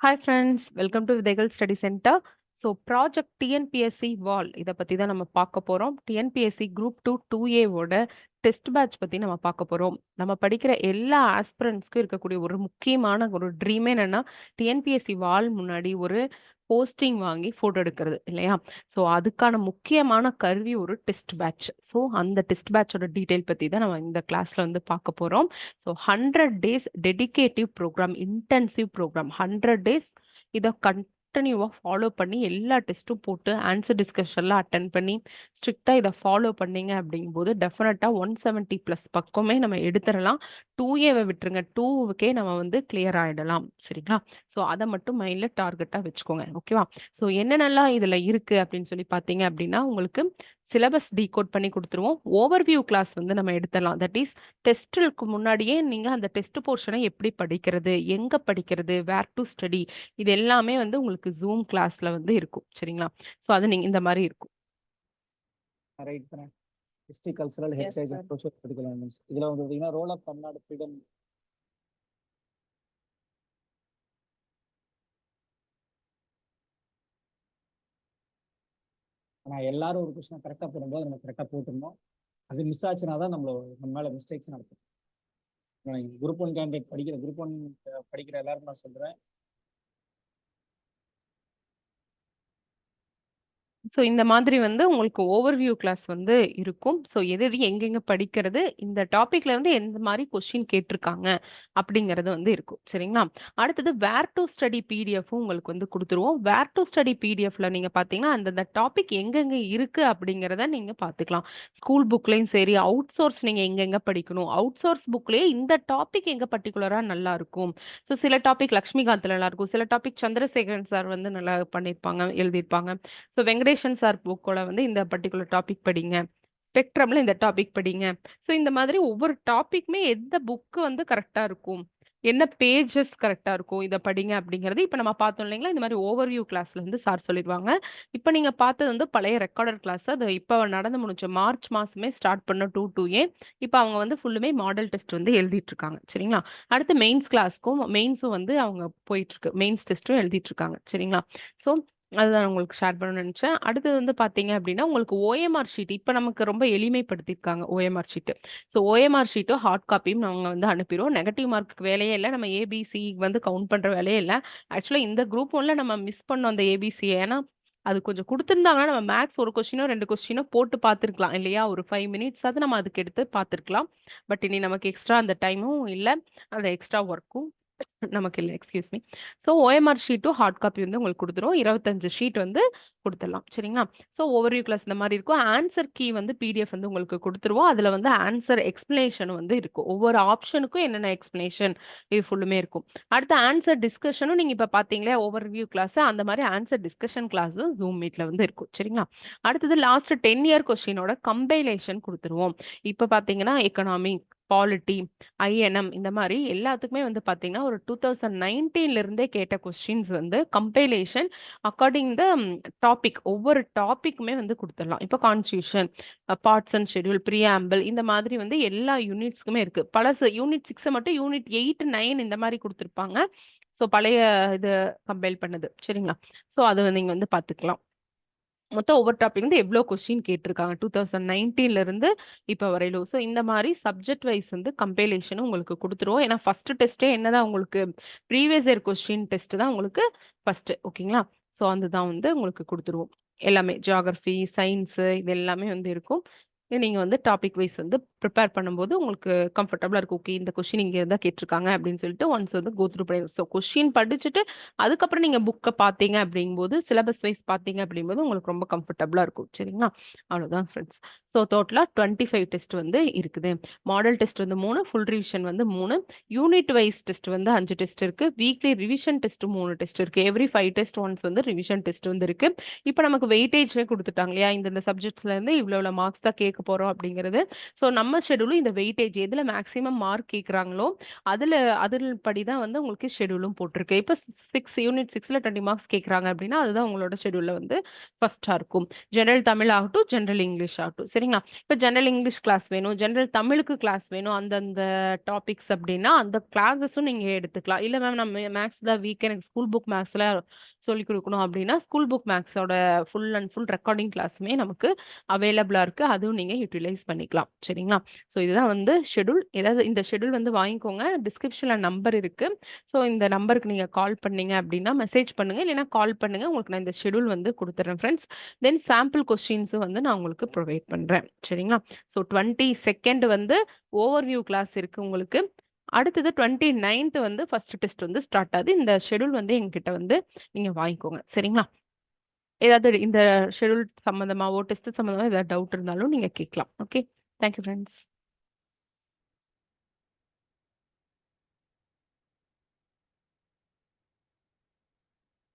Hi friends, welcome to Vidhaigal study centre. So project TNPSC வால் இதை பற்றி தான் நம்ம பார்க்க போகிறோம். TNPSC group 2 2A test batch பற்றி நம்ம பார்க்க போகிறோம். நம்ம படிக்கிற எல்லா ஆஸ்பிரண்ட்ஸ்க்கும் இருக்கக்கூடிய ஒரு முக்கியமான ஒரு ட்ரீமே என்னென்னா டிஎன்பிஎஸ்சி வால் முன்னாடி ஒரு போஸ்டிங் வாங்கி ஃபோட்டோ எடுக்கிறது இல்லையா? ஸோ அதுக்கான முக்கியமான கருவி ஒரு டெஸ்ட் பேட்ச். ஸோ அந்த டெஸ்ட் பேட்சோட டீட்டெயில் பற்றி தான் நம்ம இந்த கிளாஸில் வந்து பார்க்க போகிறோம். So 100 days dedicated program, intensive program. 100 days இதை கண்டினியூவாக ஃபாலோ பண்ணி எல்லா டெஸ்ட்டும் போட்டு ஆன்சர் டிஸ்கஷன்லாம் அட்டன் பண்ணி ஸ்ட்ரிக்டாக இதை ஃபாலோ பண்ணீங்க அப்படிங்கும்போது டெஃபினட்டாக 170+ பக்கமே நம்ம எடுத்துடலாம். 2Aவை விட்டுருங்க, 2க்கே நம்ம வந்து கிளியர் ஆகிடலாம். சரிங்களா? ஸோ அதை மட்டும் மைண்டில் டார்கெட்டாக வச்சுக்கோங்க. ஓகேவா? ஸோ என்னென்னலாம் இதில் இருக்குது அப்படின்னு சொல்லி பார்த்தீங்க அப்படின்னா, உங்களுக்கு சிலபஸ் டீகோட் பண்ணி கொடுத்துருவோம். ஓவர்வியூ கிளாஸ் வந்து நம்ம எடுத்துடலாம். தட் இஸ் டெஸ்ட்டுக்கு முன்னாடியே நீங்கள் அந்த டெஸ்ட் போர்ஷனை எப்படி படிக்கிறது, எங்கே படிக்கிறது, வேர் டு ஸ்டடி, இது எல்லாமே வந்து உங்களுக்கு ஜூம் கிளாஸில் வந்து இருக்கும். சரிங்களா? ஸோ அது நீங்கள் இந்த மாதிரி இருக்கும். ரைட் பண்ணேன். History, cultural, heritage, social political elements. இதில் வந்து பார்த்தீங்கன்னா ரோல் ஆஃப் தமிழ்நாடு ஃப்ரீடம். ஆனால் எல்லாரும் ஒரு கொஸ்டினை கரெக்டாக போடும்போது நம்ம கரெக்டாக போட்டுருந்தோம். அது மிஸ் ஆச்சுன்னா தான் நம்ம மேலே மிஸ்டேக்ஸ் நடக்கும். குரூப் 1 கேண்டிடேட் குரூப் 1 படிக்கிற எல்லாருக்கும் நான் சொல்கிறேன். ஸோ இந்த மாதிரி வந்து உங்களுக்கு ஓவர்வியூ கிளாஸ் வந்து இருக்கும். ஸோ எது எது எங்கெங்கே படிக்கிறது, இந்த டாப்பிக்ல வந்து எந்த மாதிரி கொஸ்டின் கேட்டிருக்காங்க அப்படிங்கிறது வந்து இருக்கும். சரிங்களா? அடுத்தது வேர் டு ஸ்டடி பிடிஎஃப்பும் உங்களுக்கு வந்து கொடுத்துருவோம். வேர் டு ஸ்டடி பிடிஎஃப்ல நீங்கள் பார்த்தீங்கன்னா அந்தந்த டாபிக் எங்கெங்கே இருக்குது அப்படிங்கிறத நீங்கள் பார்த்துக்கலாம். ஸ்கூல் புக்லேயும் சரி, அவுட் சோர்ஸ் நீங்கள் எங்கெங்கே படிக்கணும், அவுட் சோர்ஸ் புக்லேயே இந்த டாபிக் எங்கே பர்டிகுலராக நல்லா இருக்கும். ஸோ சில டாபிக் லக்ஷ்மிகாந்த் நல்லா இருக்கும், சில டாபிக் சந்திரசேகரன் சார் வந்து நல்லா பண்ணியிருப்பாங்க, எழுதியிருப்பாங்க. ஸோ வெங்கடேஷன் சார் புக்கோட வந்து இந்த பர்டிகுலர் டாபிக் படிங்க, ஸ்பெக்ட்ரம்ல இந்த டாபிக் படிங்க. ஸோ இந்த மாதிரி ஒவ்வொரு டாபிக்குமே எந்த புக்கு வந்து கரெக்டாக இருக்கும், என்ன பேஜஸ் கரெக்டாக இருக்கும், இதை படிங்க அப்படிங்கிறது இப்போ நம்ம பார்த்தோம் இல்லைங்களா? இந்த மாதிரி ஓவர்வியூ கிளாஸ்ல வந்து சார் சொல்லிடுவாங்க. இப்போ நீங்கள் பார்த்தது வந்து பழைய ரெக்கார்டர் கிளாஸ். அது இப்போ நடந்து முடிஞ்ச மார்ச் மாதமே ஸ்டார்ட் பண்ண 2 2A. இப்போ அவங்க வந்து ஃபுல்லுமே மாடல் டெஸ்ட் வந்து எழுதிட்டு இருக்காங்க. சரிங்களா? அடுத்து மெயின்ஸும் வந்து அவங்க போயிட்டு இருக்கு, மெயின்ஸ் டெஸ்ட்டும் எழுதிட்டு இருக்காங்க. சரிங்களா? ஸோ அதுதான் உங்களுக்கு ஷேர் பண்ணணும்னு நினச்சேன். அடுத்தது வந்து பார்த்தீங்க அப்படின்னா உங்களுக்கு ஓஎம்ஆர் ஷீட் இப்போ நமக்கு ரொம்ப எளிமைப்படுத்தியிருக்காங்க ஓஎம்ஆர் ஷீட்டு. ஸோ ஓஎம்ஆர் ஷீட்டும் ஹார்ட் காப்பியும் நாங்கள் வந்து அனுப்பிடுவோம். நெகட்டிவ் மார்க்கு வேலையே இல்லை, நம்ம ஏபிசி வந்து கவுண்ட் பண்ணுற வேலையே இல்லை. ஆக்சுவலாக இந்த குரூப் 1ல நம்ம மிஸ் பண்ணோம் அந்த ஏபிசியை. ஏன்னா அது கொஞ்சம் கொடுத்துருந்தாங்கன்னா நம்ம மேக்ஸ் ஒரு கொஸ்டினோ 2 கொஸ்டினோ போட்டு பார்த்துருக்கலாம் இல்லையா? ஒரு 5 மினிட்ஸாவது நம்ம அதுக்கு எடுத்து பார்த்துருக்கலாம். பட் இனி நமக்கு எக்ஸ்ட்ரா அந்த டைமும் இல்லை, அந்த எக்ஸ்ட்ரா ஒர்க்கும் நமக்கு இல்லை. Excuse me. ஸோ ஓஎம்ஆர் ஷீட்டும் ஹார்ட் காப்பி வந்து உங்களுக்கு கொடுத்துரும். 25 ஷீட் வந்து கொடுத்துடலாம். சரிங்களா? ஸோ ஓவர்வியூ கிளாஸ் இந்த மாதிரி இருக்கும். ஆன்சர் கீ வந்து பிடிஎஃப் வந்து உங்களுக்கு கொடுத்துருவோம். அதில் வந்து ஆன்சர் எக்ஸ்பிளனேஷன் வந்து இருக்கும். ஒவ்வொரு ஆப்ஷனுக்கும் என்னென்ன எக்ஸ்பிளனேஷன், இது ஃபுல்லுமே இருக்கும். அடுத்து ஆன்சர் டிஸ்கஷனும் நீங்கள் இப்போ பார்த்தீங்களே ஓவர்வியூ கிளாஸ், அந்த மாதிரி ஆன்சர் டிஸ்கஷன் கிளாஸும் ஜூம் மீட்டில் வந்து இருக்கும். சரிங்களா? அடுத்தது லாஸ்ட் 10 இயர் கொஸ்டினோட கம்பைலேஷன் கொடுத்துருவோம். இப்போ பார்த்தீங்கன்னா எக்கனாமிக், பாலிட்டி, ஐஎன்எம் இந்த மாதிரி எல்லாத்துக்குமே வந்து பார்த்தீங்கன்னா ஒரு 2019 இருந்தே கேட்ட கொஸ்டின்ஸ் வந்து கம்பைலேஷன் அக்கார்டிங் த டாபிக், ஒவ்வொரு டாபிக்குமே வந்து கொடுத்துடலாம். இப்போ constitution, parts and schedule, preamble, இந்த மாதிரி வந்து எல்லா யூனிட்ஸ்க்குமே இருக்கு. பழசு யூனிட் 6 மட்டும் யூனிட் 8 9 இந்த மாதிரி கொடுத்துருப்பாங்க. ஸோ பழைய இது கம்பைல் பண்ணது. சரிங்களா? ஸோ அது நீங்க வந்து பார்த்துக்கலாம். மொத்தம் ஒவ்வொரு டாபிக் வந்து எவ்வளோ கொஸ்டின் கேட்டிருக்காங்க 2019 இருந்து இப்போ வரையிலும். ஸோ இந்த மாதிரி சப்ஜெக்ட் வைஸ் வந்து கம்பைலேஷனும் உங்களுக்கு கொடுத்துருவோம். ஏன்னா ஃபர்ஸ்ட் டெஸ்ட்டே என்னதான் உங்களுக்கு ப்ரீவியஸ் இயர் கொஸ்டின் டெஸ்ட் தான் உங்களுக்கு ஃபர்ஸ்ட். ஓகேங்களா? ஸோ அதுதான் வந்து உங்களுக்கு கொடுத்துருவோம். எல்லாமே ஜியாகிரஃபி, சயின்ஸு, இது எல்லாமே வந்து இருக்கும். நீங்கள் வந்து டாபிக் வைஸ் வந்து ப்ரிப்பேர் பண்ணும்போது உங்களுக்கு கம்ஃபர்டபுளாக இருக்கும். ஓகே, இந்த கொஸ்டின் இங்கே இருந்தால் கேட்டிருக்காங்க அப்படின்னு சொல்லிட்டு ஒன்ஸ் வந்து கோ த்ரூ பண்ணி, ஸோ கொஸ்டின் படிச்சுட்டு அதுக்கப்புறம் நீங்கள் புக்கை பார்த்தீங்க அப்படிங்கும்போது சிலபஸ் வைஸ் பார்த்தீங்க அப்படிங்கும்போது உங்களுக்கு ரொம்ப கம்ஃபர்டபுளாக இருக்கும். சரிங்களா? அவ்வளோதான் ஃப்ரெண்ட்ஸ். ஸோ டோட்டலாக 25 டெஸ்ட் வந்து இருக்குது. மாடல் டெஸ்ட் வந்து 3, ஃபுல் ரிவிஷன் வந்து 3, யூனிட் வைஸ் டெஸ்ட் வந்து 5 டெஸ்ட் இருக்குது. வீக்லி ரிவிஷன் டெஸ்ட் 3 டெஸ்ட் இருக்குது. எவ்ரி 5 டெஸ்ட் ஒன்ஸ் வந்து ரிவிஷன் டெஸ்ட் வந்து இருக்குது. இப்போ நமக்கு வெயிட்டேஜ்லேயே கொடுத்துட்டாங்க இல்லையா? இந்த சப்ஜெக்ட்ஸ்லேருந்து இவ்வளோ மார்க்ஸ் தான் கேட்க பார்க்க போறோம் அப்படிங்கிறது. ஸோ நம்ம ஷெட்யூலும் இந்த வெயிட்டேஜ் எதுல மேக்ஸிமம் மார்க் கேட்குறாங்களோ அதில் படி தான் வந்து உங்களுக்கு ஷெட்யூலும் போட்டிருக்கு. இப்போ 6 யூனிட் 6ல 20 மார்க்ஸ் கேட்குறாங்க அப்படின்னா அதுதான் உங்களோட ஷெட்யூல்ல வந்து ஃபர்ஸ்டா இருக்கும். ஜெனரல் தமிழ் ஆகட்டும், ஜெனரல் இங்கிலீஷ் ஆகட்டும். சரிங்களா? இப்போ ஜெனரல் இங்கிலீஷ் கிளாஸ் வேணும், ஜெனரல் தமிழுக்கு கிளாஸ் வேணும், அந்தந்த டாபிக்ஸ் அப்படின்னா அந்த கிளாஸஸும் நீங்க எடுத்துக்கலாம். இல்ல மேம் நம்ம மேக்ஸ் தான் வீக், எனக்கு ஸ்கூல் புக் மேக்ஸ்ல சொல்லிக் கொடுக்கணும் அப்படின்னா ஸ்கூல் புக் மேக்ஸோட ஃபுல் அண்ட் ஃபுல் ரெக்கார்டிங் கிளாஸுமே நமக்கு அவைலபிளா இருக்கு. அதுவும் நீங்க யூட்டிலைஸ் பண்ணிக்கலாம். சரிங்களா? ஸோ இதுதான் வந்து ஷெட்யூல். ஏதாவது இந்த ஷெட்யூல் வந்து வாங்கிக்கோங்க. டிஸ்கிரிப்ஷன்ல நம்பர் இருக்கு. ஸோ இந்த நம்பருக்கு நீங்க கால் பண்ணீங்க அப்படின்னா மெசேஜ் பண்ணுங்க, இல்லைன்னா கால் பண்ணுங்க. உங்களுக்கு நான் இந்த ஷெட்யூல் வந்து கொடுத்துறேன் ஃப்ரெண்ட்ஸ். தென் சாம்பிள் கொஸ்டின்ஸும் வந்து நான் உங்களுக்கு ப்ரொவைட் பண்றேன். சரிங்களா? ஸோ 22nd வந்து ஓவர்வியூ கிளாஸ் இருக்கு உங்களுக்கு. அடுத்தது 29th வந்து ஃபர்ஸ்ட் டெஸ்ட் வந்து ஸ்டார்ட் ஆகுது. இந்த ஷெட்யூல் வந்து எங்ககிட்ட வந்து நீங்க வாங்கிக்கோங்க. சரிங்களா? ஏதாவது இந்த ஷெட்யூல் சம்மந்தமாவோ டெஸ்ட் சம்மந்தமா ஏதாவது டவுட் இருந்தாலும் நீங்க கேட்கலாம். Okay, thank you friends.